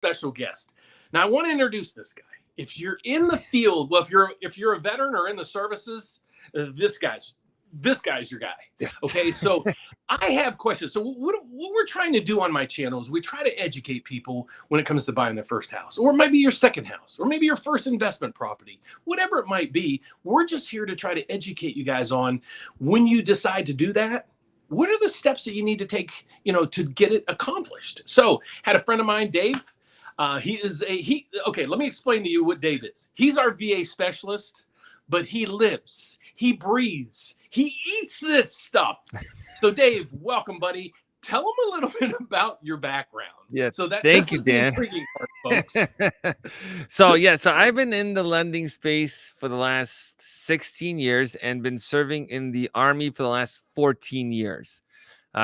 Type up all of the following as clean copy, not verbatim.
special guest. Now I want to introduce this guy. If you're in the field, well, if you're a veteran or in the services, this guy's your guy. Yes. Okay, so I have questions. So what we're trying to do on my channel is we try to educate people when it comes to buying their first house, or maybe your second house, or maybe your first investment property, whatever it might be. We're just here to try to educate you guys on when you decide to do that. What are the steps that you need to take, to get it accomplished? So, had a friend of mine, Dave. Okay. Let me explain to you what Dave is. He's our VA specialist, but he lives, he breathes, he eats this stuff. So, Dave, welcome, buddy. Tell them a little bit about your background. Yeah. So Thank you, Dan. The intriguing part, folks. So I've been in the lending space for the last 16 years and been serving in the Army for the last 14 years.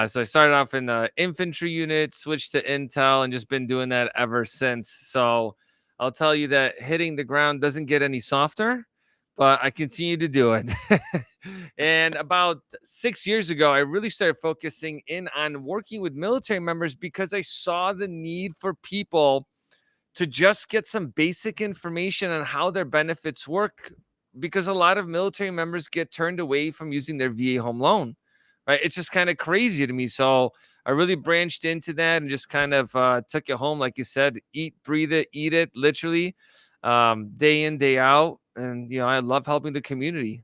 So I started off in the infantry unit, switched to intel, and just been doing that ever since. So I'll tell you that hitting the ground doesn't get any softer, but I continue to do it. And about 6 years ago, I really started focusing in on working with military members because I saw the need for people to just get some basic information on how their benefits work, because a lot of military members get turned away from using their VA home loan, right? It's just kind of crazy to me. So I really branched into that and just kind of took it home. Like you said, eat, breathe it, eat it, literally, day in, day out. And, I love helping the community.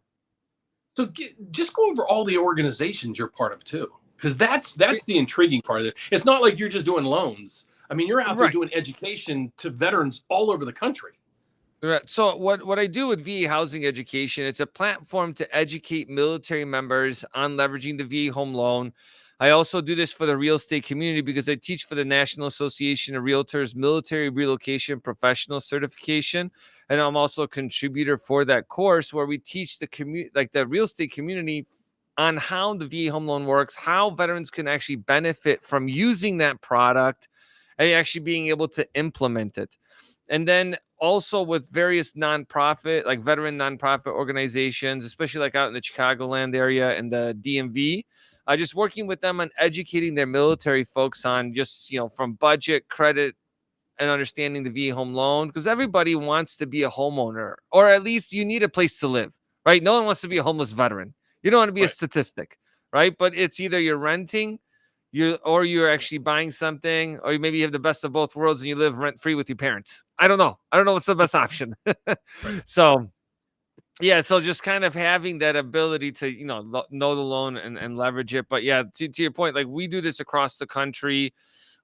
So just go over all the organizations you're part of too, because that's the intriguing part of it. It's not like you're just doing loans. I mean, you're out there doing education to veterans all over the country. Right. So what I do with VA Housing Education, it's a platform to educate military members on leveraging the VA home loan. I also do this for the real estate community because I teach for the National Association of Realtors Military Relocation Professional Certification. And I'm also a contributor for that course where we teach the real estate community on how the VA home loan works, how veterans can actually benefit from using that product and actually being able to implement it. And then also with various nonprofit, like veteran nonprofit organizations, especially like out in the Chicagoland area and the DMV, just working with them on educating their military folks on just, from budget, credit, and understanding the VA home loan, because everybody wants to be a homeowner, or at least you need a place to live, right? No one wants to be a homeless veteran. You don't want to be a statistic, right? But it's either you're renting, you're actually buying something, or maybe you have the best of both worlds and you live rent free with your parents. I don't know what's the best option. So just kind of having that ability to, know the loan and leverage it. But to your point, like we do this across the country.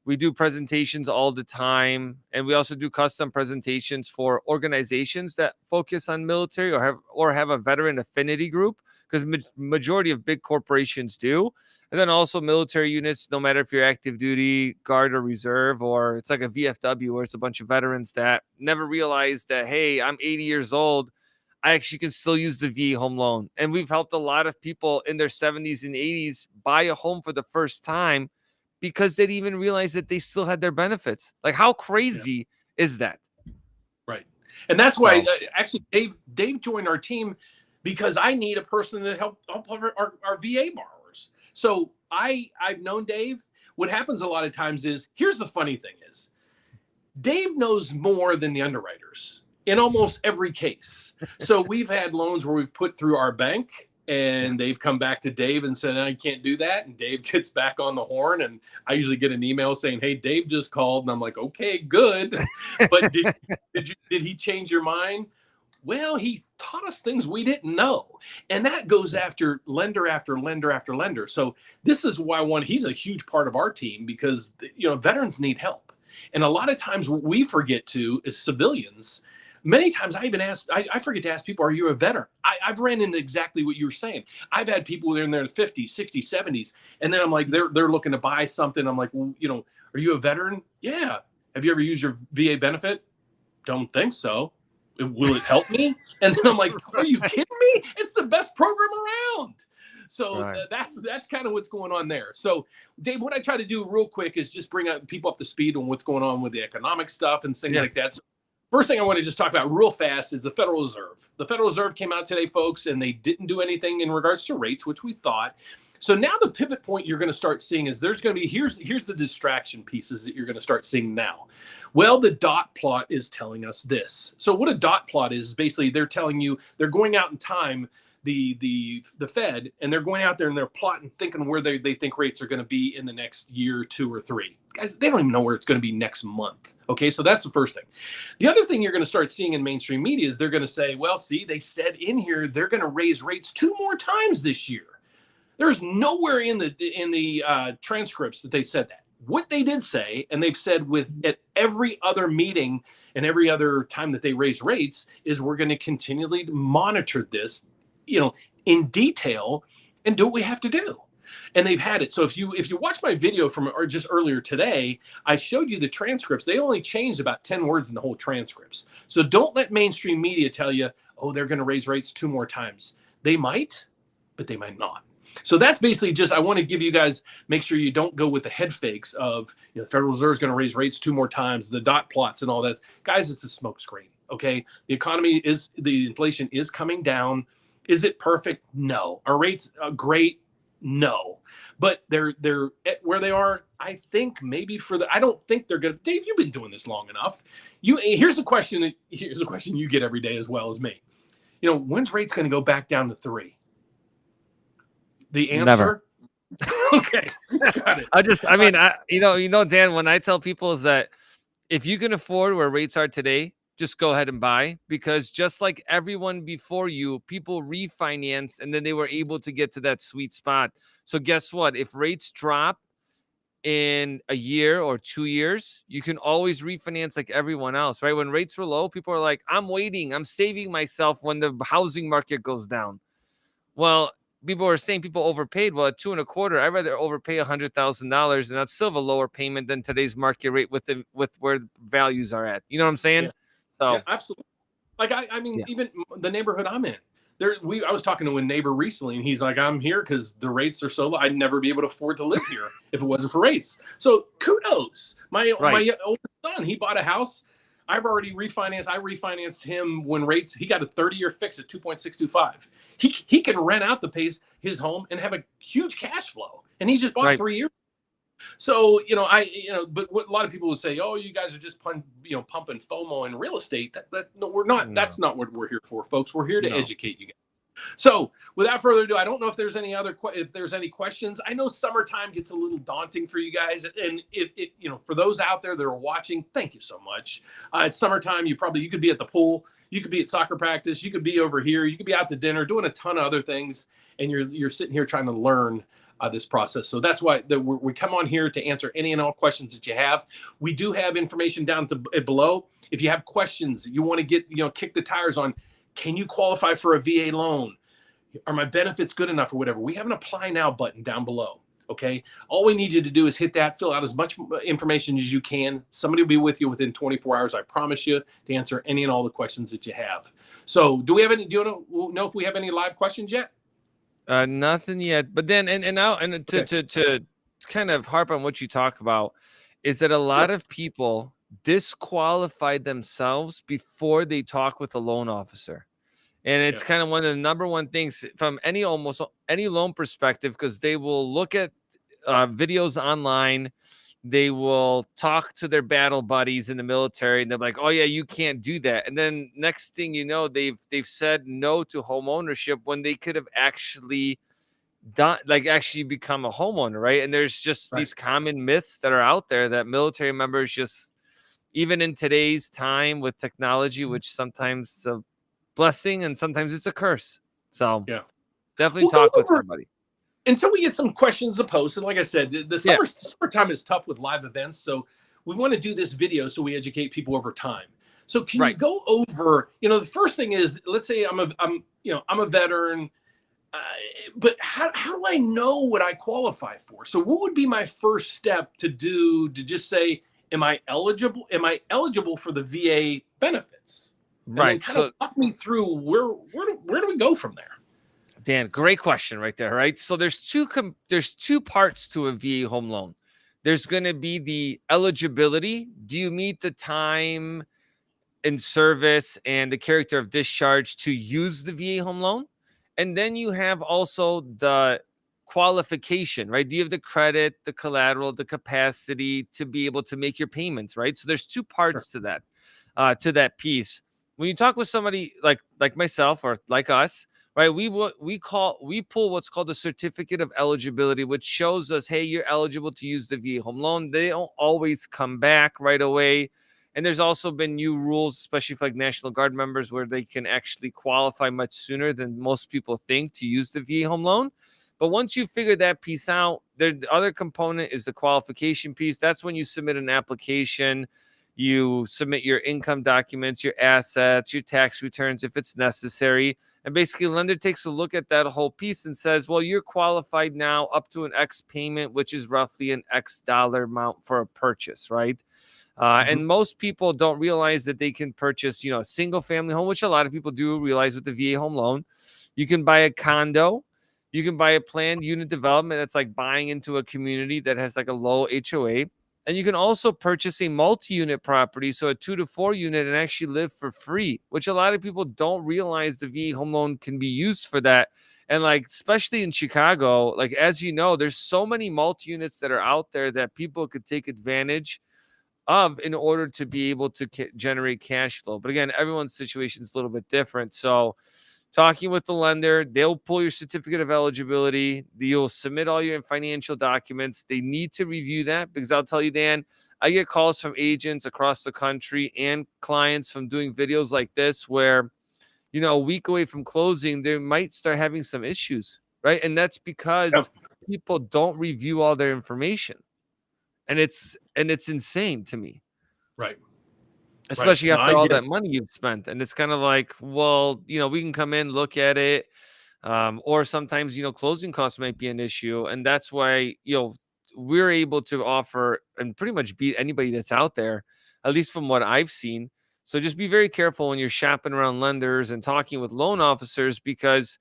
We do presentations all the time, and we also do custom presentations for organizations that focus on military or have a veteran affinity group, because majority of big corporations do. And then also military units, no matter if you're active duty, guard, or reserve, or it's like a VFW where it's a bunch of veterans that never realized that, hey, I'm 80 years old, I actually can still use the VA home loan. And we've helped a lot of people in their 70s and 80s buy a home for the first time because they didn't even realize that they still had their benefits. Like, how crazy is that? Right. And that's why actually Dave joined our team, because I need a person to help our VA borrowers. So I've known Dave. What happens a lot of times is, here's the funny thing is, Dave knows more than the underwriters in almost every case. So we've had loans where we've put through our bank, and they've come back to Dave and said, I can't do that. And Dave gets back on the horn, and I usually get an email saying, hey, Dave just called. And I'm like, okay, good. But did he change your mind? Well, he taught us things we didn't know. And that goes after lender after lender after lender. So this is why he's a huge part of our team, because, veterans need help. And a lot of times what we forget to is civilians. Many times I even I forget to ask people, are you a veteran? I've ran into exactly what you were saying. I've had people that are in their 50s, 60s, 70s. And then I'm like, they're looking to buy something. I'm like, well, are you a veteran? Yeah. Have you ever used your VA benefit? Don't think so. Will it help me? And then I'm like, are you kidding me? It's the best program around. So that's kind of what's going on there. So Dave, what I try to do real quick is just bring people up to speed on what's going on with the economic stuff and things like that. So first thing I want to just talk about real fast is the Federal Reserve. The Federal Reserve came out today, folks, and they didn't do anything in regards to rates, which we thought. So now the pivot point you're going to start seeing is there's going to be here's the distraction pieces that you're going to start seeing now. Well, the dot plot is telling us this. So what a dot plot is basically they're telling you they're going out in time, the Fed, and they're going out there and they're plotting, thinking where they think rates are going to be in the next year, 2 or 3. Guys, they don't even know where it's going to be next month. Okay, so that's the first thing. The other thing you're going to start seeing in mainstream media is they're going to say, well, see, they said in here they're going to raise rates 2 more times this year. There's nowhere in the transcripts that they said that. What they did say, and they've said with at every other meeting and every other time that they raise rates, is we're going to continually monitor this, in detail and do what we have to do. And they've had it. So if you watch my video from or just earlier today, I showed you the transcripts. They only changed about 10 words in the whole transcripts. So don't let mainstream media tell you, oh, they're going to raise rates 2 more times. They might, but they might not. So that's basically just, I want to give you guys, make sure you don't go with the head fakes of, the Federal Reserve is going to raise rates 2 more times, the dot plots and all that. Guys, it's a smoke screen. Okay. The inflation is coming down. Is it perfect? No. Are rates great? No. But they're at where they are. I think maybe I don't think they're going to, Dave, you've been doing this long enough. Here's the question you get every day as well as me. When's rates going to go back down to 3? The answer? Never. Okay, got it. Dan, when I tell people is that if you can afford where rates are today, just go ahead and buy, because just like everyone before you, people refinanced and then they were able to get to that sweet spot. So guess what? If rates drop in a year or 2 years, you can always refinance like everyone else, right? When rates were low, people are like, I'm waiting, I'm saving myself when the housing market goes down. Well, people are saying people overpaid. Well, at 2.25%, I'd rather overpay $100,000 and I'd still have a lower payment than today's market rate with where the values are at. You know what I'm saying? Yeah. So yeah, absolutely. Like even the neighborhood I'm in, I was talking to a neighbor recently, and he's like, I'm here because the rates are so low. I'd never be able to afford to live here if it wasn't for rates. So kudos. My oldest son, he bought a house. I've already refinanced. I refinanced him when rates. He got a 30-year fix at 2.625. He can rent out his home and have a huge cash flow, and he just bought 3 years. So but what a lot of people would say, oh, you guys are just pumping FOMO in real estate. No, we're not. No. That's not what we're here for, folks. We're here to educate you guys. So without further ado, I don't know if there's any questions. I know summertime gets a little daunting for you guys, and for those out there that are watching, thank you so much. It's summertime. You could be at the pool, you could be at soccer practice, you could be over here, you could be out to dinner, doing a ton of other things, and you're sitting here trying to learn this process. So that's why we come on here to answer any and all questions that you have. We do have information down below. If you have questions, you want to get kick the tires on. Can you qualify for a VA loan? Are my benefits good enough or whatever? We have an apply now button down below. Okay. All we need you to do is hit that, fill out as much information as you can. Somebody will be with you within 24 hours. I promise you, to answer any and all the questions that you have. So do you know if we have any live questions yet? Nothing yet. But then, to kind of harp on what you talk about, is that a lot of people disqualify themselves before they talk with a loan officer. And it's kind of one of the number one things from almost any loan perspective, because they will look at videos online. They will talk to their battle buddies in the military, and they're like, "Oh yeah, you can't do that." And then next thing you know, they've said no to home ownership when they could have actually actually become a homeowner, right? And there's just these common myths that are out there that military members just, even in today's time with technology, which sometimes it's a blessing and sometimes it's a curse. So definitely talk with somebody. Until we get some questions to post. And like I said, the summertime is tough with live events. So we want to do this video so we educate people over time. So can you go over, the first thing is, let's say I'm a veteran, but how do I know what I qualify for? So what would be my first step to do to just say, am I eligible for the VA benefits? And kind of walk me through where do we go from there? Dan, great question right there, right? So there's two parts to a VA home loan. There's going to be the eligibility. Do you meet the time in service and the character of discharge to use the VA home loan? And then you have also the qualification, right? Do you have the credit, the collateral, the capacity to be able to make your payments, right? So there's two Sure. parts to that piece. When you talk with somebody like myself or like us, right? We pull what's called a certificate of eligibility, which shows us, hey, you're eligible to use the VA home loan. They don't always come back right away. And there's also been new rules, especially for like National Guard members, where they can actually qualify much sooner than most people think to use the VA home loan. But once you figure that piece out, the other component is the qualification piece. That's when you submit an application. You submit your income documents, your assets, your tax returns if it's necessary. And basically, the lender takes a look at that whole piece and says, well, you're qualified now up to an X payment, which is roughly an X dollar amount for a purchase, right? Mhm. And most people don't realize that they can purchase, a single family home, which a lot of people do realize with the VA home loan. You can buy a condo. You can buy a planned unit development that's like buying into a community that has like a low HOA. And you can also purchase a multi-unit property, so a 2 to 4 unit, and actually live for free, which a lot of people don't realize the VA home loan can be used for that. And like, especially in Chicago, like, as you know, there's so many multi-units that are out there that people could take advantage of in order to be able to generate cash flow. But again, everyone's situation is a little bit different. So talking with the lender, they'll pull your certificate of eligibility. You'll submit all your financial documents. They need to review that, because I'll tell you, Dan, I get calls from agents across the country and clients from doing videos like this where, a week away from closing, they might start having some issues, right? And that's Yep. because people don't review all their information. And it's insane to me, Right. Right. especially No, I after all get that it. money you've spent. And it's kind of like, well, we can come in, look at it. Or sometimes, closing costs might be an issue. And that's why, we're able to offer and pretty much beat anybody that's out there, at least from what I've seen. So just be very careful when you're shopping around lenders and talking with loan officers, because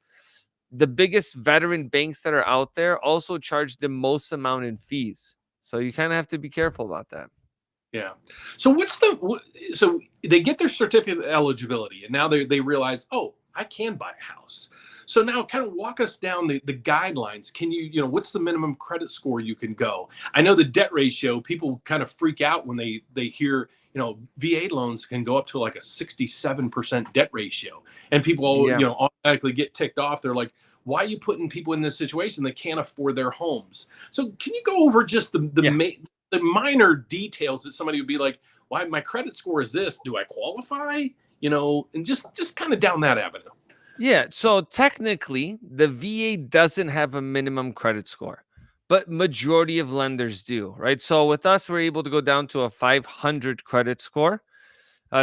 the biggest veteran banks that are out there also charge the most amount in fees. So you kind of have to be careful about that. Yeah. So so they get their certificate of eligibility, and now they realize, oh, I can buy a house. So now kind of walk us down the guidelines. Can what's the minimum credit score you can go? I know the debt ratio, people kind of freak out when they hear, VA loans can go up to like a 67% debt ratio. And people, Yeah. automatically get ticked off. They're like, why are you putting people in this situation? They can't afford their homes. So can you go over just Yeah. the minor details that somebody would be like, why my credit score is this? Do I qualify? And just kind of down that avenue. Yeah. So technically, the VA doesn't have a minimum credit score, but majority of lenders do, right? So with us, we're able to go down to a 500 credit score.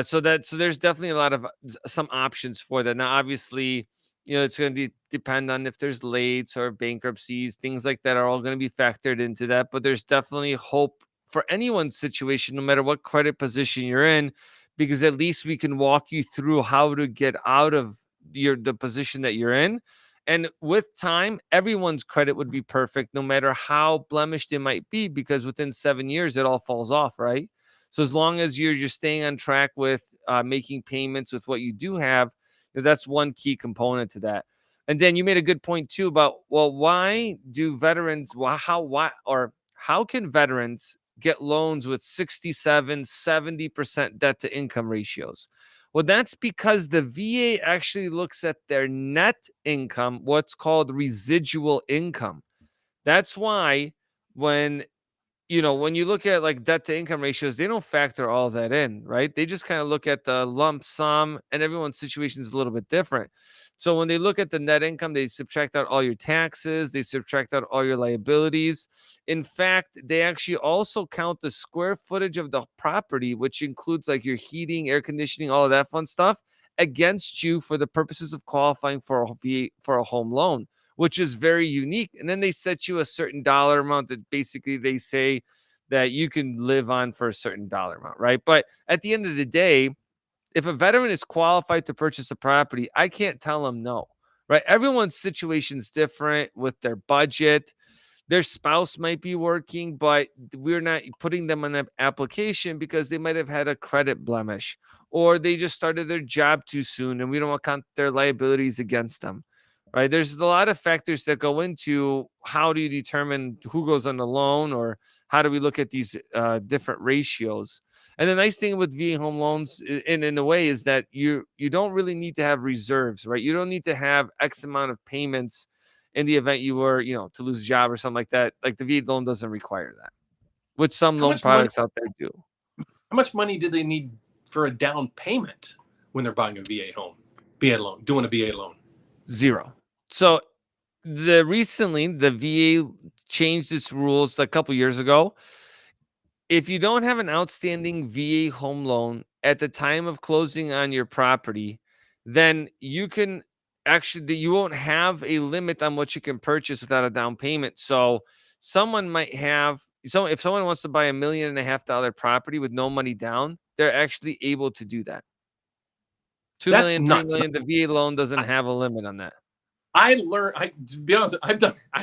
So there's definitely a lot of some options for that. Now, obviously, it's going to depend on if there's lates or bankruptcies, things like that are all going to be factored into that. But there's definitely hope for anyone's situation, no matter what credit position you're in, because at least we can walk you through how to get out of the position that you're in. And with time, everyone's credit would be perfect, no matter how blemished it might be, because within 7 years, it all falls off, right? So as long as you're just staying on track with making payments with what you do have, that's one key component to that. And then you made a good point too about, well, why do veterans? How can veterans get loans with 67, 70% debt to income ratios? Well, that's because the VA actually looks at their net income, what's called residual income. That's why when when you look at like debt to income ratios, they don't factor all that in, right? They just kind of look at the lump sum, and everyone's situation is a little bit different. So when they look at the net income, they subtract out all your taxes, they subtract out all your liabilities. In fact, they actually also count the square footage of the property, which includes like your heating, air conditioning, all of that fun stuff, against you for the purposes of qualifying for a home loan, which is very unique. And then they set you a certain dollar amount that basically they say that you can live on for a certain dollar amount, right? But at the end of the day, if a veteran is qualified to purchase a property, I can't tell them no, right? Everyone's situation is different with their budget. Their spouse might be working, but we're not putting them on an application because they might have had a credit blemish, or they just started their job too soon and we don't want to count their liabilities against them, right? There's a lot of factors that go into how do you determine who goes on the loan, or how do we look at these different ratios. And the nice thing with VA home loans, in a way, is that you don't really need to have reserves, right? You don't need to have X amount of payments in the event you were, to lose a job or something like that. Like the VA loan doesn't require that, which some How loan much money? products out there do. How much money do they need for a down payment when they're buying a VA loan, doing a VA loan? Zero. So recently the VA changed its rules a couple years ago. If you don't have an outstanding VA home loan at the time of closing on your property, then you won't have a limit on what you can purchase without a down payment. So someone might have if someone wants to buy $1.5 million property with no money down, they're actually able to do that. 2 That's million, 3 nuts. million, the VA loan doesn't have a limit on that. To be honest,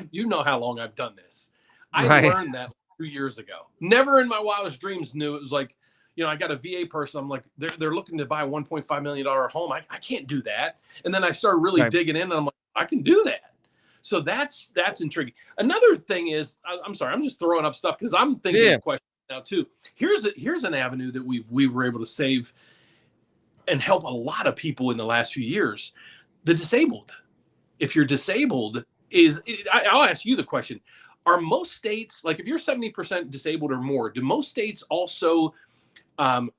you know how long I've done this. I Right. learned that 2 years ago. Never in my wildest dreams knew it was like, I got a VA person. I'm like, they're looking to buy a $1.5 million home. I can't do that. And then I started really Right. digging in, and I'm like, I can do that. So that's intriguing. Another thing is, I'm sorry, I'm just throwing up stuff because I'm thinking of questions now too. Here's an avenue that we were able to save and help a lot of people in the last few years. The disabled. If you're disabled, I'll ask you the question. Are most states, like if you're 70% disabled or more, do most states also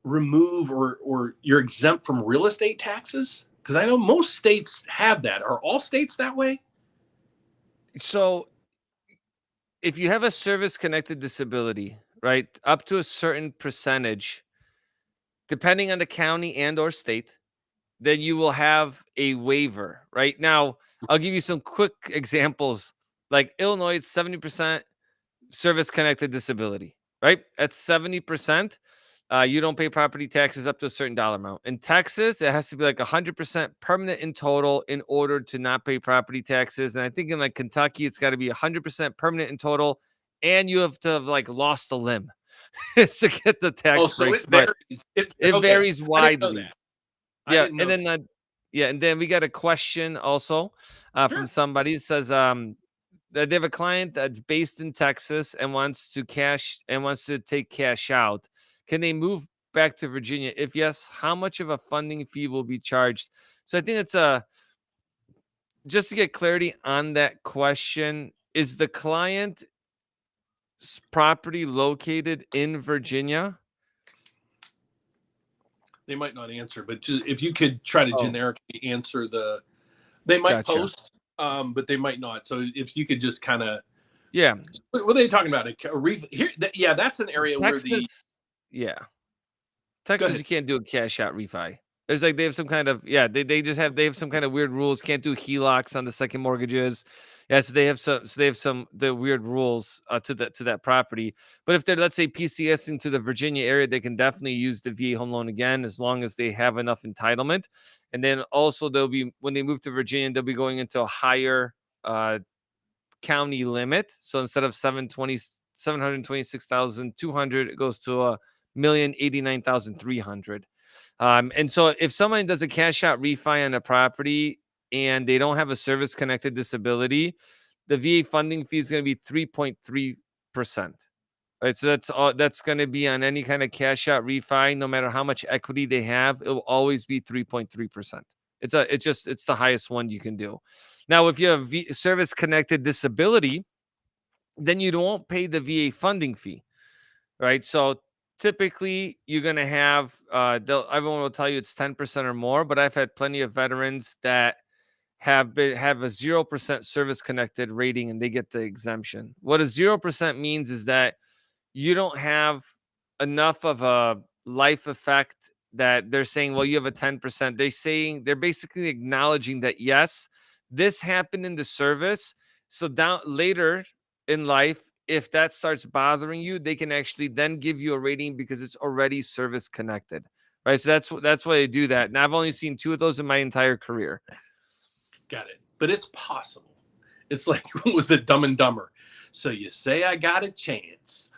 remove or you're exempt from real estate taxes? Because I know most states have that. Are all states that way? So if you have a service connected disability, right, up to a certain percentage, depending on the county and or state, then you will have a waiver. Right now, I'll give you some quick examples. Like Illinois, it's 70% service connected disability, right? At 70%, you don't pay property taxes up to a certain dollar amount. In Texas, it has to be like 100% permanent in total in order to not pay property taxes. And I think in like Kentucky, it's got to be 100% permanent in total, and you have to have like lost a limb to get the tax So breaks. it But varies. it Okay. varies I didn't know widely. that. I Yeah, didn't and know then that. and then we got a question also from Sure. somebody. It says that they have a client that's based in Texas and wants to take cash out. Can they move back to Virginia? If yes, how much of a funding fee will be charged? So I think it's just to get clarity on that question, is the client's property located in Virginia? They might not answer, but just, if you could try to Oh, generically answer they might gotcha. post, but they might not. So if you could just kind of, Yeah. what are they talking about? Yeah, that's an area where Texas, yeah. go Texas, ahead. you can't do a cash out refi. There's like they have some kind of they have some kind of weird rules. Can't do HELOCs on the second mortgages. Yeah, so they have some the weird rules to that property. But if they're, let's say, PCSing to the Virginia area, they can definitely use the VA home loan again as long as they have enough entitlement. And then also they'll be, when they move to Virginia, they'll be going into a higher county limit. So instead of 726,200, it goes to $1,089,300. And so if someone does a cash out refi on a property and they don't have a service connected disability, the VA funding fee is going to be 3.3%. Right. So that's going to be on any kind of cash out refi, no matter how much equity they have, it will always be 3.3%. It's the highest one you can do. Now, if you have service connected disability, then you won't pay the VA funding fee, right? So typically you're going to have, everyone will tell you it's 10% or more, but I've had plenty of veterans that have a 0% service connected rating and they get the exemption. What a 0% means is that you don't have enough of a life effect that they're saying, well, you have a 10%. They're basically acknowledging that, yes, this happened in the service. So down later in life, if that starts bothering you, they can actually then give you a rating because it's already service connected. Right. So that's why they do that. And I've only seen 2 of those in my entire career. Got it. But it's possible. It's like, was it Dumb and Dumber? So you say I got a chance.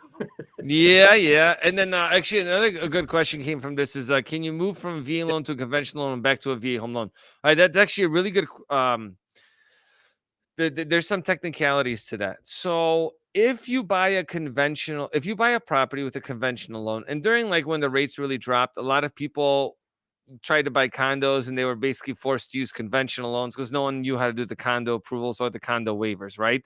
Yeah. And then actually a good question came from this is, can you move from a VA loan to a conventional loan and back to a VA home loan? All right, that's actually a really good there's some technicalities to that. So if you buy a property with a conventional loan, and during like when the rates really dropped, a lot of people tried to buy condos and they were basically forced to use conventional loans because no one knew how to do the condo approvals or the condo waivers, right?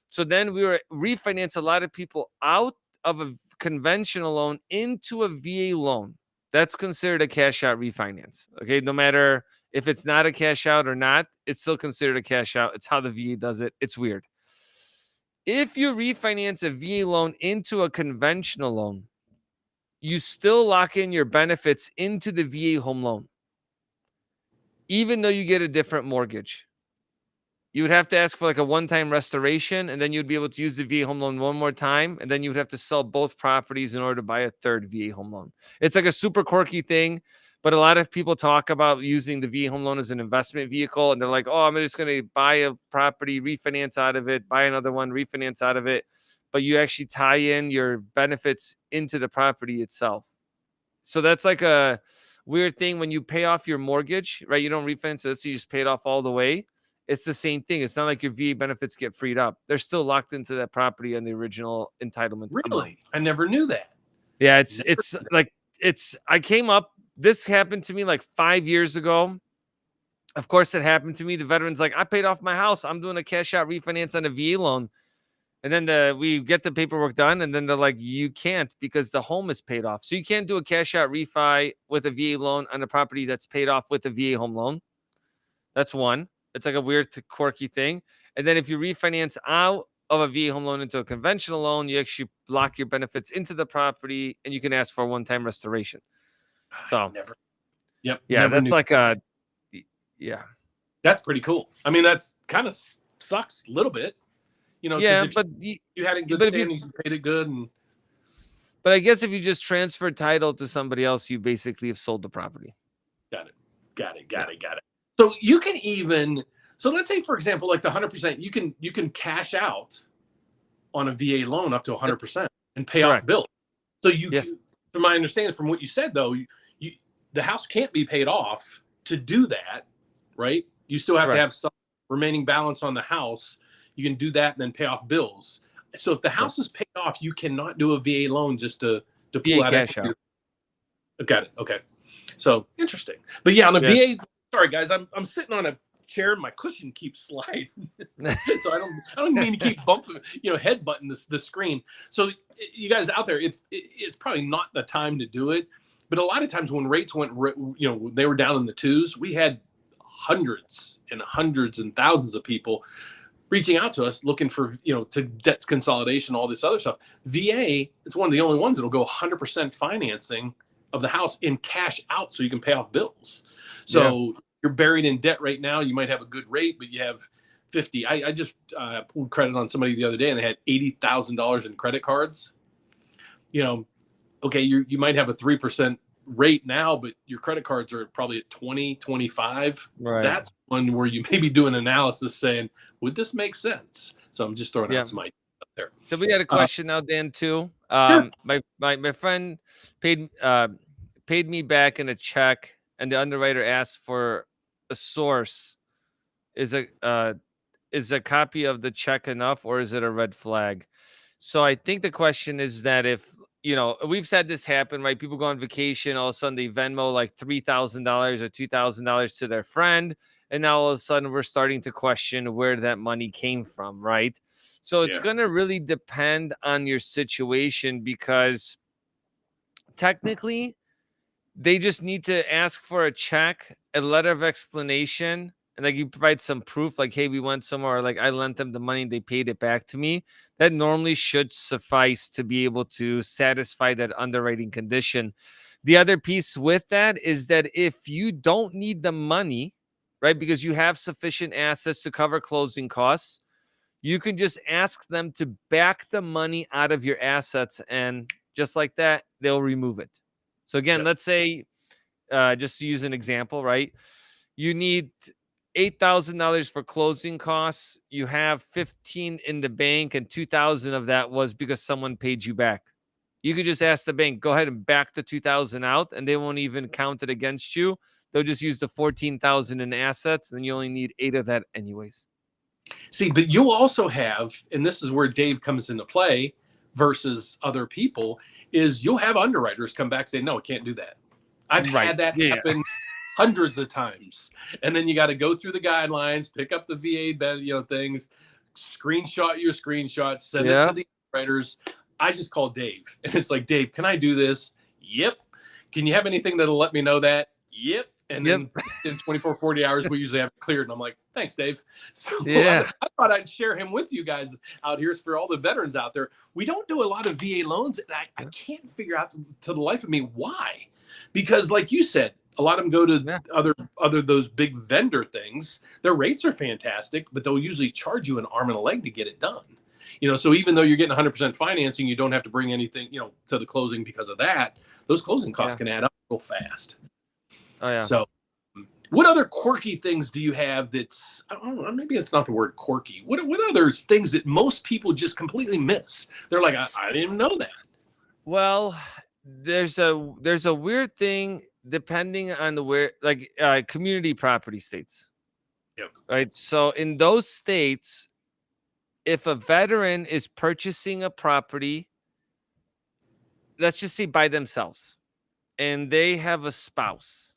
So then we were refinance a lot of people out of a conventional loan into a VA loan. That's considered a cash out refinance. Okay. No matter if it's not a cash out or not, it's still considered a cash out. It's how the VA does it. It's weird. If you refinance a VA loan into a conventional loan, you still lock in your benefits into the VA home loan, even though you get a different mortgage. You would have to ask for like a one-time restoration, and then you'd be able to use the VA home loan one more time, and then you would have to sell both properties in order to buy a third VA home loan. It's like a super quirky thing, but a lot of people talk about using the VA home loan as an investment vehicle, and they're like, oh, I'm just going to buy a property, refinance out of it, buy another one, refinance out of it. But you actually tie in your benefits into the property itself. So that's like a weird thing when you pay off your mortgage, right? You don't refinance it, so you just pay it off all the way. It's the same thing. It's not like your VA benefits get freed up. They're still locked into that property and the original entitlement amount. Really? I never knew that. Yeah, I came up, this happened to me like 5 years ago. Of course, it happened to me. The veteran's like, I paid off my house. I'm doing a cash out refinance on a VA loan. And then we get the paperwork done, and then they're like, you can't because the home is paid off. So you can't do a cash out refi with a VA loan on a property that's paid off with a VA home loan. That's one. It's like a weird, quirky thing. And then if you refinance out of a VA home loan into a conventional loan, you actually lock your benefits into the property, and you can ask for a one-time restoration. So, yeah, that's like yeah. That's pretty cool. I mean, that's kind of sucks a little bit. But you had it in good standings, you paid it good. But I guess if you just transfer title to somebody else, you basically have sold the property. Got it. So you can so let's say, for example, like the 100%, you can cash out on a VA loan up to 100% and pay off bills. So from my understanding, from what you said, though, the house can't be paid off to do that, right? You still have to have some remaining balance on the house. You can do that and then pay off bills. So if the house is paid off, you cannot do a VA loan just to pull out cash out. Got it. Okay. So interesting. But yeah, on a VA, sorry guys, I'm sitting on a chair and my cushion keeps sliding. So I don't mean to keep bumping, head butting the screen. So you guys out there, it's probably not the time to do it. But a lot of times when rates went, they were down in the twos, we had hundreds and thousands of people reaching out to us looking for, to debt consolidation, all this other stuff. VA, it's one of the only ones that'll go 100% financing of the house in cash out so you can pay off bills. So you're buried in debt right now. You might have a good rate, but you have 50. I just pulled credit on somebody the other day and they had $80,000 in credit cards. Okay, you might have a 3% rate now, but your credit cards are probably at 20, 25. Right. That's one where you may be doing analysis saying, would this make sense? So I'm just throwing out some ideas up there. So we got a question now, Dan, too. Sure. My friend paid me back in a check, and the underwriter asked for a source. Is a copy of the check enough, or is it a red flag? So I think the question is that if, we've had this happen, right? People go on vacation, all of a sudden they Venmo like $3,000 or $2,000 to their friend. And now all of a sudden we're starting to question where that money came from, right? So it's going to really depend on your situation, because technically they just need to ask for a check, a letter of explanation, and like you provide some proof, like, hey, we went somewhere, or like I lent them the money and they paid it back to me. That normally should suffice to be able to satisfy that underwriting condition. The other piece with that is that if you don't need the money, right, because you have sufficient assets to cover closing costs, you can just ask them to back the money out of your assets, and just like that, they'll remove it. So again, let's say, just to use an example, right? You need $8,000 for closing costs. You have 15 in the bank, and 2,000 of that was because someone paid you back. You could just ask the bank, go ahead and back the 2,000 out, and they won't even count it against you. They'll just use the 14,000 in assets, and you only need 8 of that anyways. See, but you'll also have, and this is where Dave comes into play versus other people, is you'll have underwriters come back and say, no, I can't do that. I've Right. had that Yeah. happen hundreds of times. And then you got to go through the guidelines, pick up the VA, things, screenshot your screenshots, send it to Yeah. the underwriters. I just call Dave. And it's like, Dave, can I do this? Yep. Can you have anything that'll let me know that? Yep. And Yep. then in 24, 40 hours, we usually have it cleared. And I'm like, thanks, Dave. So Yeah. I thought I'd share him with you guys out here for all the veterans out there. We don't do a lot of VA loans. And I can't figure out to the life of me why. Because like you said, a lot of them go to Yeah. other those big vendor things. Their rates are fantastic, but they'll usually charge you an arm and a leg to get it done. So even though you're getting 100% financing, you don't have to bring anything, to the closing because of that. Those closing costs can add up real fast. Oh yeah. So what other quirky things do you have that's, I don't know, maybe it's not the word quirky. What other things that most people just completely miss? They're like, I didn't even know that. Well, there's a weird thing depending on community property states. Yep. Right. So in those states, if a veteran is purchasing a property, let's just say by themselves, and they have a spouse,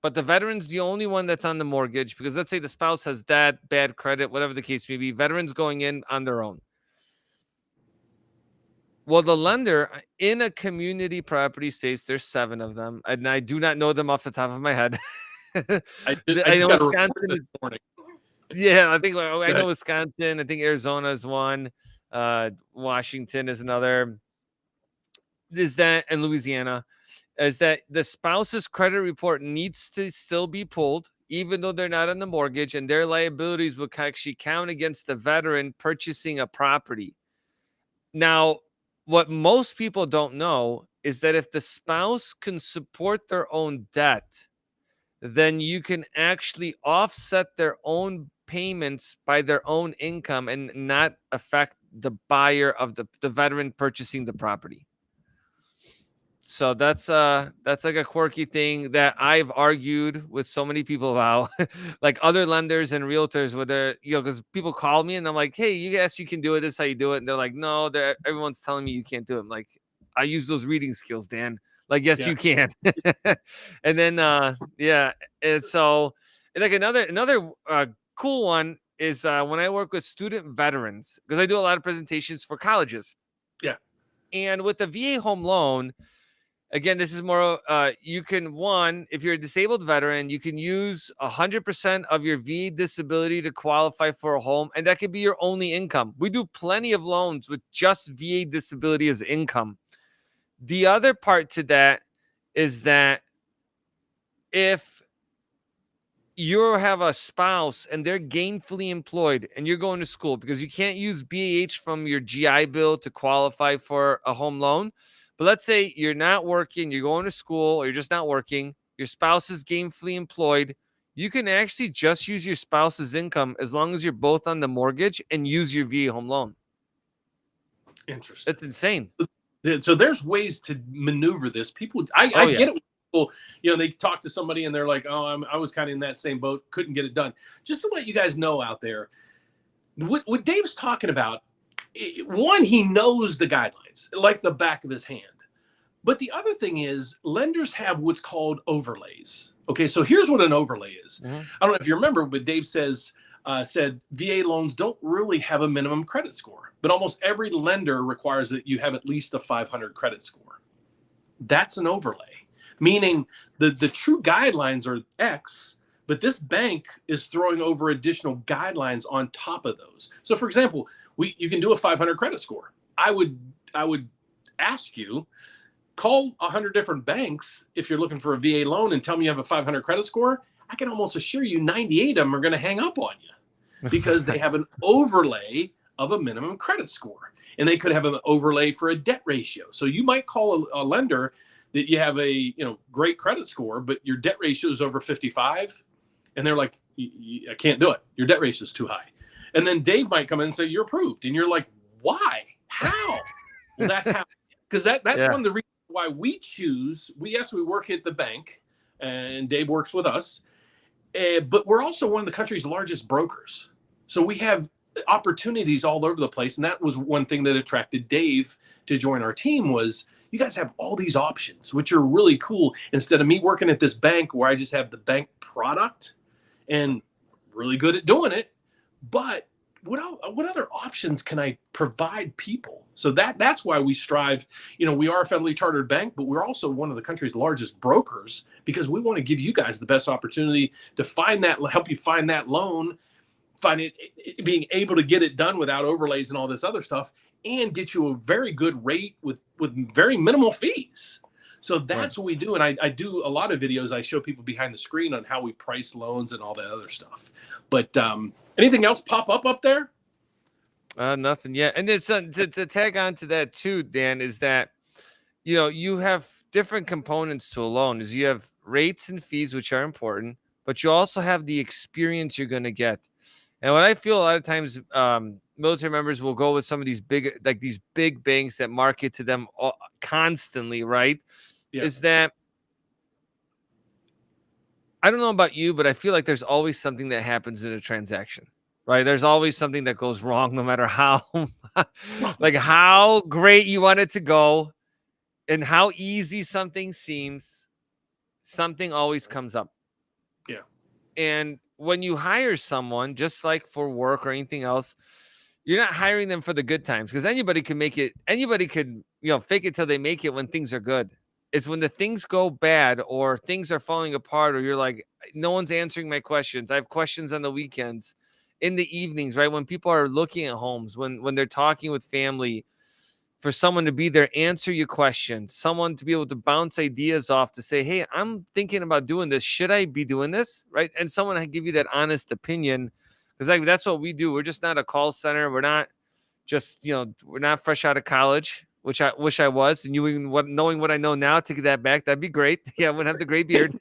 but the veteran's the only one that's on the mortgage, because let's say the spouse has bad credit, whatever the case may be, veterans going in on their own. Well, the lender in a community property states, there's 7 of them, and I do not know them off the top of my head. I I just know got a report Wisconsin this is, morning. yeah, I know Wisconsin. I think Arizona is one. Washington is another. Is that, and Louisiana, is that the spouse's credit report needs to still be pulled, even though they're not on the mortgage, and their liabilities will actually count against the veteran purchasing a property. Now, what most people don't know is that if the spouse can support their own debt, then you can actually offset their own payments by their own income and not affect the buyer of the veteran purchasing the property. So that's like a quirky thing that I've argued with so many people about, like other lenders and realtors, where they're, because people call me and I'm like, hey, you can do it. This is how you do it. And they're like, no, everyone's telling me you can't do it. I'm like, I use those reading skills, Dan. Like, yes, Yeah. you can. And then, yeah. And so, like another cool one is when I work with student veterans, because I do a lot of presentations for colleges. Yeah. And with the VA home loan, again, this is more, you can, if you're a disabled veteran, you can use 100% of your VA disability to qualify for a home, and that could be your only income. We do plenty of loans with just VA disability as income. The other part to that is that if you have a spouse and they're gainfully employed and you're going to school, because you can't use BAH from your GI Bill to qualify for a home loan. But let's say you're not working, you're going to school, or you're just not working, your spouse is gainfully employed, you can actually just use your spouse's income as long as you're both on the mortgage and use your VA home loan. Interesting. That's insane. So there's ways to maneuver this. People, I get it. People, they talk to somebody and they're like, oh, I was kind of in that same boat, couldn't get it done. Just to let you guys know out there, what Dave's talking about, one, he knows the guidelines like the back of his hand. But the other thing is, lenders have what's called overlays. Okay, so here's what an overlay is. Mm-hmm. I don't know if you remember, but Dave said VA loans don't really have a minimum credit score, but almost every lender requires that you have at least a 500 credit score. That's an overlay, meaning the true guidelines are X, but this bank is throwing over additional guidelines on top of those. So, for example, you can do a 500 credit score. I would ask you, call 100 different banks if you're looking for a VA loan and tell me you have a 500 credit score. I can almost assure you 98 of them are going to hang up on you because they have an overlay of a minimum credit score. And they could have an overlay for a debt ratio. So you might call a lender that you have a great credit score, but your debt ratio is over 55. And they're like, I can't do it. Your debt ratio is too high. And then Dave might come in and say, you're approved. And you're like, why? How? Well, that's how. Because that's one of the reasons why we work at the bank, and Dave works with us, but we're also one of the country's largest brokers. So we have opportunities all over the place, and that was one thing that attracted Dave to join our team was you guys have all these options, which are really cool. Instead of me working at this bank where I just have the bank product and really good at doing it, but what other options can I provide people? So that's why we strive. You know, we are a federally chartered bank, but we're also one of the country's largest brokers because we want to give you guys the best opportunity to find that, help you find that loan, find being able to get it done without overlays and all this other stuff, and get you a very good rate with very minimal fees. So Right. that's what we do. And I do a lot of videos. I show people behind the screen on how we price loans and all that other stuff. But anything else pop up there? Nothing yet. And it's to tag on to that too, Dan, is that you have different components to a loan. Is you have rates and fees, which are important, but you also have the experience you're going to get. And what I feel a lot of times, military members will go with some of these big banks that market to them constantly, right? Yeah. Is that I don't know about you, but I feel like there's always something that happens in a transaction, right? There's always something that goes wrong, no matter how, like how great you want it to go and how easy something seems. Something always comes up. Yeah. And when you hire someone, just like for work or anything else, you're not hiring them for the good times because anybody can make it. Anybody could, fake it till they make it when things are good. It's when the things go bad or things are falling apart or you're like, no one's answering my questions. I have questions on the weekends, in the evenings, right? When people are looking at homes, when they're talking with family, for someone to be there, answer your questions, someone to be able to bounce ideas off to say, hey, I'm thinking about doing this. Should I be doing this? Right. And someone can give you that honest opinion. Because that's what we do. We're just not a call center. We're not just, we're not fresh out of college, which I wish I was. And knowing what I know now, take that back. That'd be great. Yeah, I wouldn't have the gray beard.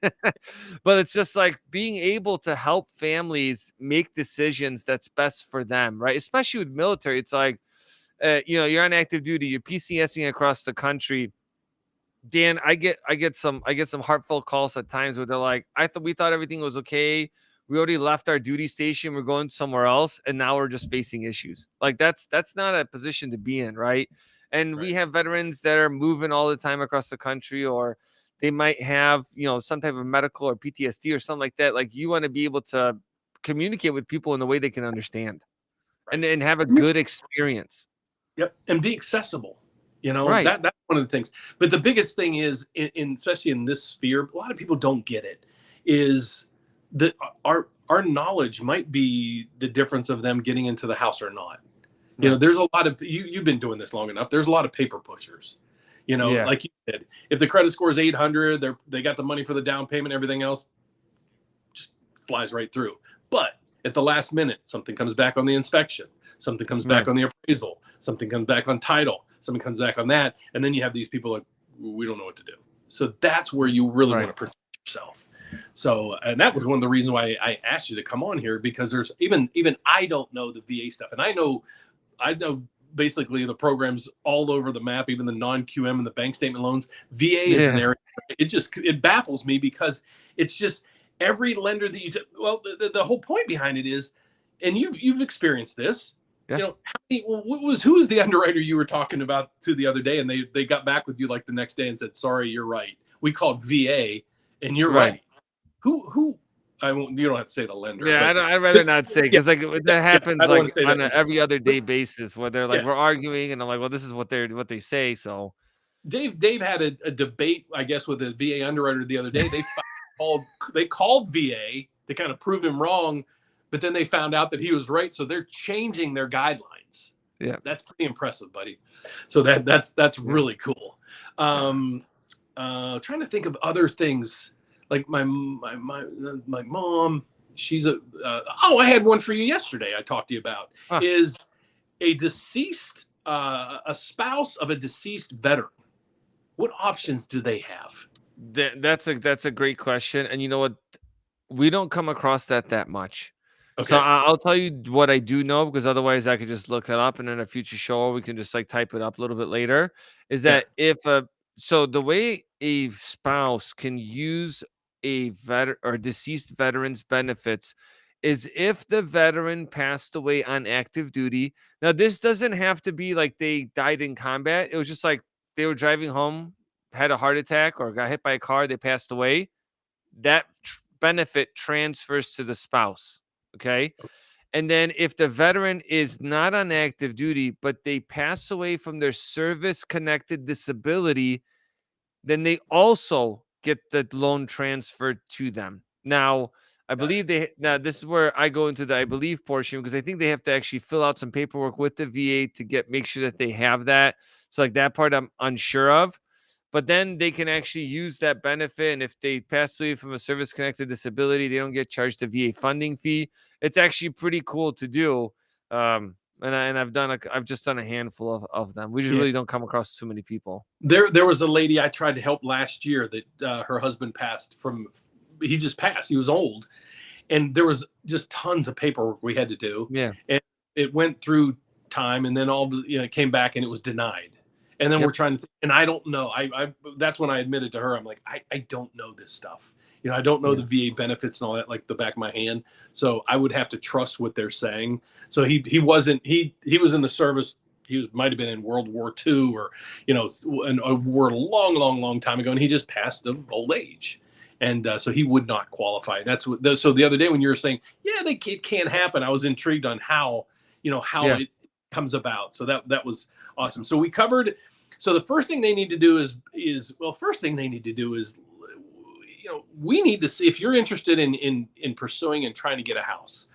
But it's just like being able to help families make decisions that's best for them, right? Especially with military. It's like, you're on active duty, you're PCSing across the country. Dan, I get some heartfelt calls at times where they're like, we thought everything was okay. We already left our duty station. We're going somewhere else, and now we're just facing issues. Like that's not a position to be in, right? And we Right. have veterans that are moving all the time across the country, or they might have, some type of medical or PTSD or something like that. Like you want to be able to communicate with people in the way they can understand Right. and have a good experience. Yep, and be accessible. You know Right. that's one of the things. But the biggest thing is, especially in this sphere, a lot of people don't get it. Is that our knowledge might be the difference of them getting into the house or not. You know, Right. there's a lot of you've been doing this long enough. There's a lot of paper pushers. You know, Yeah. like you said, if the credit score is 800, they got the money for the down payment, everything else just flies right through. But at the last minute, something comes back on the inspection, something comes back Right. on the appraisal, something comes back on title, something comes back on that, and then you have these people like, we don't know what to do. So that's where you really want Right. to protect yourself. So, and that was one of the reasons why I asked you to come on here because there's even I don't know the VA stuff, and I know basically the programs all over the map, even the non-QM and the bank statement loans. VA is an Yeah. area. It baffles me because it's just every lender that the whole point behind it is, and you've experienced this. Yeah. You know, who was the underwriter you were talking about to the other day, and they got back with you like the next day and said, sorry, you're right. We called VA, and you're Right. right. Who I won't. You don't have to say the lender, Yeah, but I'd rather not say yeah, because like yeah, that yeah. I happens don't want like to say that on a either. every other But day basis where they're like yeah, we're arguing and I'm like, well, this is what they say. So Dave had a debate, I guess, with a VA underwriter the other day. They called VA to kind of prove him wrong, but then they found out that he was right, so they're changing their guidelines. yeah, That's pretty impressive, buddy. So that's yeah, really cool. yeah. Trying to think of other things like my mom. She's I had one for you yesterday. I talked to you about Huh. is a spouse of a deceased veteran. What options do they have? That's a great question. And you know what? We don't come across that much. So Okay. I'll tell you what I do know because otherwise I could just look it up and in a future show we can just like type it up a little bit later. Is Yeah. that so the way a spouse can use a vet or deceased veteran's benefits is if the veteran passed away on active duty. Now, this doesn't have to be like they died in combat. It was just like they were driving home, had a heart attack, or got hit by a car, they passed away. That benefit transfers to the spouse. Okay. And then if the veteran is not on active duty, but they pass away from their service connected disability, then they also get the loan transferred to them. Now, I Got it. believe now this is where I go into the I believe portion, because I think they have to actually fill out some paperwork with the VA to make sure that they have that. So like that part I'm unsure of. But then they can actually use that benefit, and if they pass away from a service connected disability, they don't get charged a VA funding fee. It's actually pretty cool to do. And I've just done a handful of them. We just Yeah. really don't come across too many people. There was a lady I tried to help last year that her husband passed from. He just passed. He was old, and there was just tons of paperwork we had to do, Yeah. and it went through time, and then it came back and it was denied. And then Yep. we're trying to, and I don't know. I that's when I admitted to her, I'm like, I don't know this stuff. I don't know Yeah. the VA benefits and all that like the back of my hand. So I would have to trust what they're saying. So he wasn't he was in the service. Might have been in World War II, or in a war a long, long, long time ago, and he just passed of old age. And so he would not qualify. That's what. So the other day when you were saying, yeah, it can't happen, I was intrigued on how Yeah. it comes about. So that was awesome. So we covered. So the first thing they need to do first thing they need to do is, we need to see if you're interested in pursuing and trying to get a house.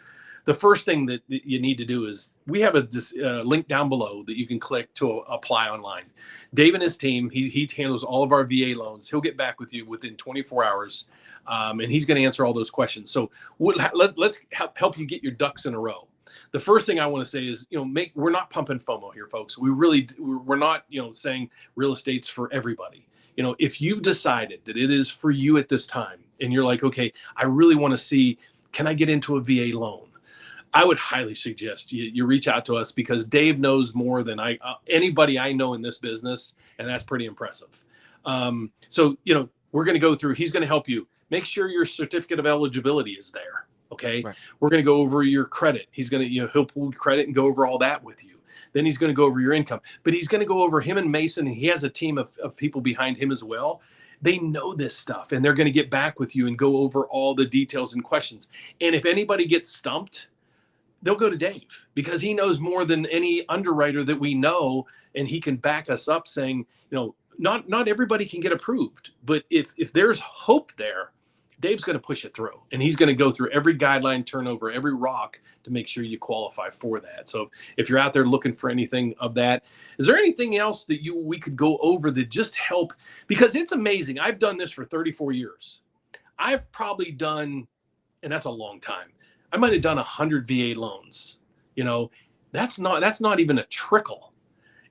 The first thing that you need to do is we have a link down below that you can click to apply online. Dave and his team, he handles all of our VA loans. He'll get back with you within 24 hours, and he's going to answer all those questions. So let's help you get your ducks in a row. The first thing I want to say is, we're not pumping FOMO here, folks. We're not, saying real estate's for everybody. If you've decided that it is for you at this time, and you're like, okay, I really want to see, can I get into a VA loan? I would highly suggest you reach out to us, because Dave knows more than anybody I know in this business, and that's pretty impressive. So we're going to go through. He's going to help you make sure your certificate of eligibility is there. Okay, Right. We're going to go over your credit. He's going to he'll pull credit and go over all that with you. Then he's going to go over your income, but he's going to go over him and Mason, and he has a team of people behind him as well. They know this stuff, and they're going to get back with you and go over all the details and questions. And if anybody gets stumped, they'll go to Dave, because he knows more than any underwriter that we know, and he can back us up saying, not everybody can get approved, but if there's hope there, Dave's going to push it through, and he's going to go through every guideline, turn over every rock to make sure you qualify for that. So if you're out there looking for anything of that, is there anything else that we could go over that just help? Because it's amazing. I've done this for 34 years. I've probably done, and that's a long time, I might have done 100 VA loans. That's not even a trickle.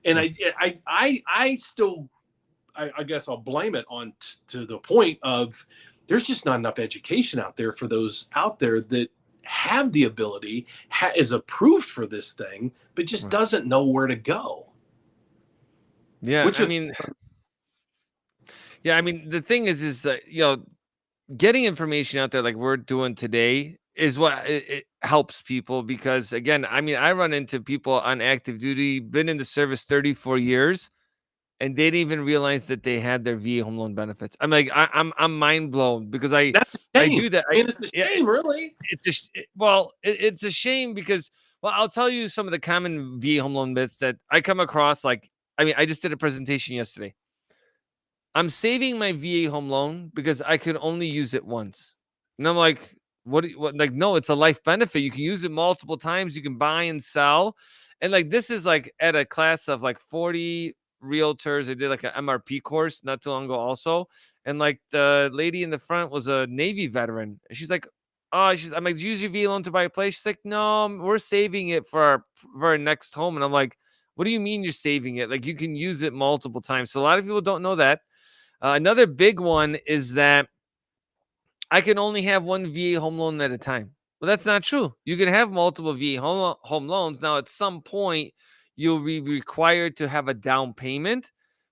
And I still, I guess I'll blame it on to the point of, there's just not enough education out there for those out there that have the ability, is approved for this thing, but just doesn't know where to go. Yeah. I mean, the thing is, getting information out there like we're doing today is what it helps people, because again, I mean, I run into people on active duty, been in the service 34 years, and they didn't even realize that they had their VA home loan benefits. I'm like, I'm mind blown, because That's a I shame. do that. It's a shame, really. It's a shame, because I'll tell you some of the common VA home loan myths that I come across. Like, I mean, I just did a presentation yesterday. I'm saving my VA home loan because I could only use it once. And I'm like, what? Like, no, it's a life benefit. You can use it multiple times. You can buy and sell. And like, this is like at a class of like 40 realtors. I did like an MRP course not too long ago also. And like the lady in the front was a Navy veteran. And she's like, I'm like, do you use your VA loan to buy a place? She's like, no, we're saving it for our next home. And I'm like, what do you mean you're saving it? Like, you can use it multiple times. So a lot of people don't know that. Another big one is that I can only have one VA home loan at a time. Well, that's not true. You can have multiple VA home loans. Now, at some point, you'll be required to have a down payment,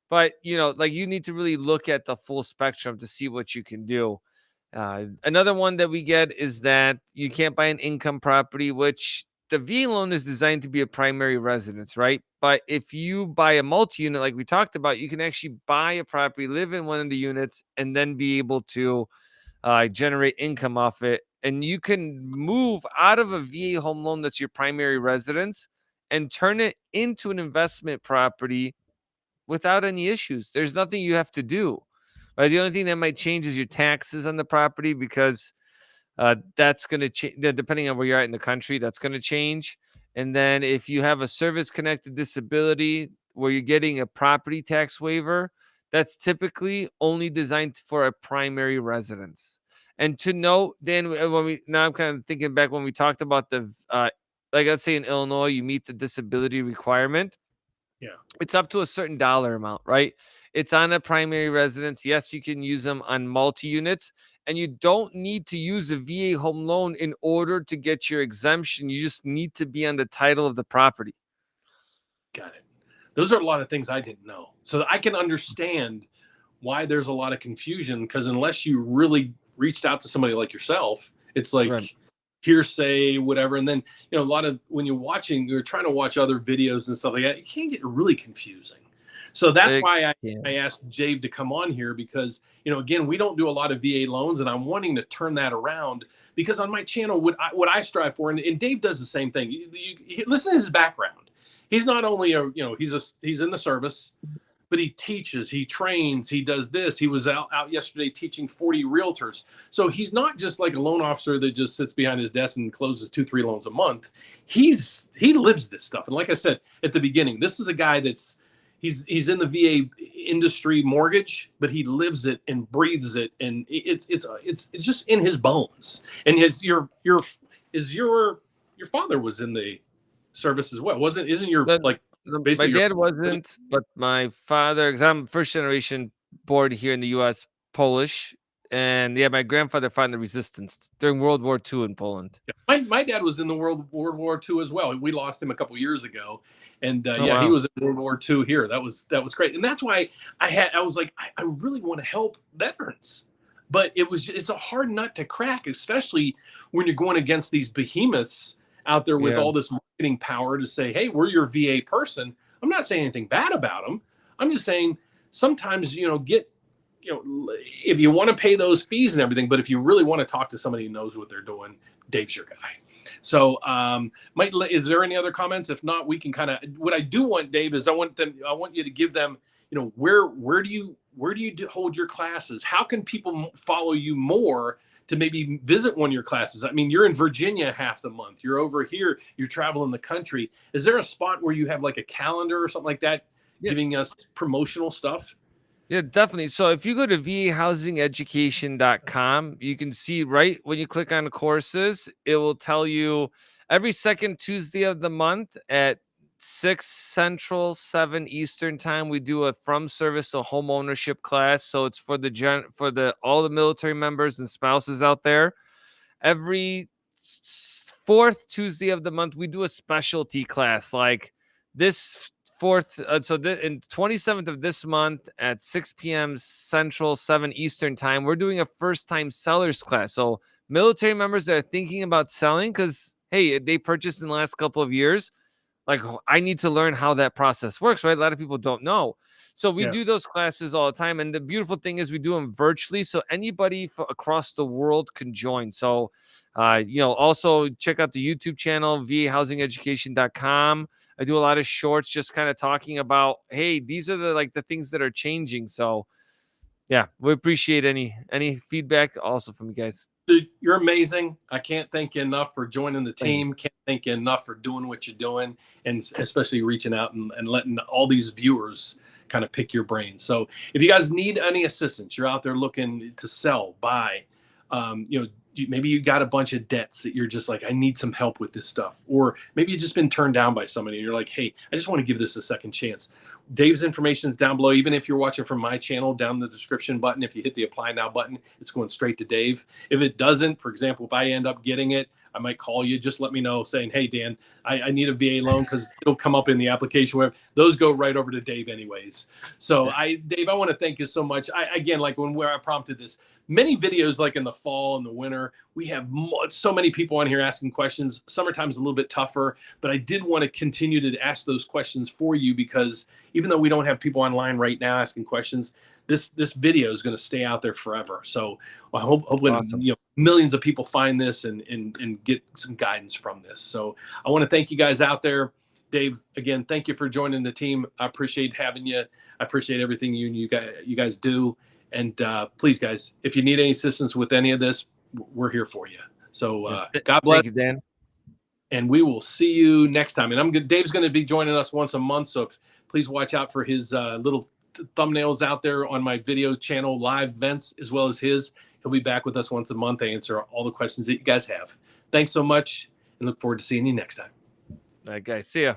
but like, you need to really look at the full spectrum to see what you can do. Another one that we get is that you can't buy an income property, which the VA loan is designed to be a primary residence, right? But if you buy a multi-unit, like we talked about, you can actually buy a property, live in one of the units, and then be able to generate income off it. And you can move out of a VA home loan that's your primary residence and turn it into an investment property without any issues. There's nothing you have to do. Right? The only thing that might change is your taxes on the property, because that's going to change depending on where you're at in the country. That's going to change. And then if you have a service connected disability where you're getting a property tax waiver, that's typically only designed for a primary residence. And to note, Dan, now I'm kind of thinking back when we talked about the like, let's say in Illinois, you meet the disability requirement. Yeah. It's up to a certain dollar amount, right? It's on a primary residence. Yes, you can use them on multi-units, and you don't need to use a VA home loan in order to get your exemption. You just need to be on the title of the property. Got it. Those are a lot of things I didn't know. So I can understand why there's a lot of confusion, because unless you really reached out to somebody like yourself, it's like Right. hearsay, whatever. And then, a lot of when you're trying to watch other videos and stuff like that, it can get really confusing. So that's why I asked Dave to come on here, because, again, we don't do a lot of VA loans, and I'm wanting to turn that around, because on my channel, what I strive for, and Dave does the same thing. Listen to his background. He's not only he's in the service, but he teaches, he trains, he does this. He was out yesterday teaching 40 realtors. So he's not just like a loan officer that just sits behind his desk and closes 2-3 loans a month. He lives this stuff. And like I said at the beginning, this is a guy that's he's in the VA industry mortgage, but he lives it and breathes it, and it's just in his bones. And your father was in the service as well, isn't your like my dad your wasn't, but my father, because I'm first generation born here in the U.S., Polish, and yeah, my grandfather fought in the resistance during World War II in Poland. Yeah. My dad was in the World War II as well. We lost him a couple years ago, and Oh, yeah, he wow. was in World War II here. That was great, and that's why I was like, I really want to help veterans, but it's a hard nut to crack, especially when you're going against these behemoths out there with Yeah. all this marketing power to say, hey, we're your VA person. I'm not saying anything bad about them. I'm just saying sometimes if you want to pay those fees and everything, but if you really want to talk to somebody who knows what they're doing, Dave's your guy. So, is there any other comments? If not, we can kind of. What I do want, Dave, is I want you to give them, where do you hold your classes? How can people follow you more to maybe visit one of your classes? I mean, you're in Virginia half the month. You're over here. You're traveling the country. Is there a spot where you have like a calendar or something like that, Yeah. giving us promotional stuff? Yeah, definitely. So if you go to vahousingeducation.com, you can see right when you click on the courses, it will tell you every second Tuesday of the month at 6 Central, 7 Eastern time, we do a from service to home ownership class. So it's for the all the military members and spouses out there. Every fourth Tuesday of the month, we do a specialty class like this fourth. In 27th of this month at 6 p.m. Central, 7 Eastern time, we're doing a first time sellers class. So military members that are thinking about selling, because hey, they purchased in the last couple of years, like, I need to learn how that process works, right? A lot of people don't know. So we do those classes all the time. And the beautiful thing is we do them virtually. So anybody across the world can join. So, also check out the YouTube channel, vahousingeducation.com. I do a lot of shorts just kind of talking about, hey, these are the things that are changing. So yeah, we appreciate any feedback also from you guys. Dude, you're amazing. I can't thank you enough for joining the Thank you. team. Can't thank you enough for doing what you're doing, and especially reaching out and letting all these viewers kind of pick your brain. So if you guys need any assistance, you're out there looking to sell, buy, maybe you got a bunch of debts that you're just like, I need some help with this stuff. Or maybe you've just been turned down by somebody and you're like, hey, I just want to give this a second chance. Dave's information is down below. Even if you're watching from my channel, down the description button, if you hit the apply now button, it's going straight to Dave. If it doesn't, for example, if I end up getting it, I might call you. Just let me know saying, hey, Dan, I need a VA loan, because it'll come up in the application where those go right over to Dave anyways. So Dave, I want to thank you so much. Again, like where I prompted this, many videos like in the fall and the winter. We have so many people on here asking questions. Summertime is a little bit tougher, but I did want to continue to ask those questions for you, because even though we don't have people online right now asking questions, this video is going to stay out there forever. So I hope Awesome. millions of people find this and get some guidance from this. So I want to thank you guys out there. Dave, again, thank you for joining the team. I appreciate having you. I appreciate everything you guys do. And please, guys, if you need any assistance with any of this, we're here for you. So God bless. Thank you, Dan. And we will see you next time. And Dave's going to be joining us once a month, so please watch out for his little thumbnails out there on my video channel, live events, as well as his. He'll be back with us once a month to answer all the questions that you guys have. Thanks so much, and look forward to seeing you next time. All right, guys. See ya.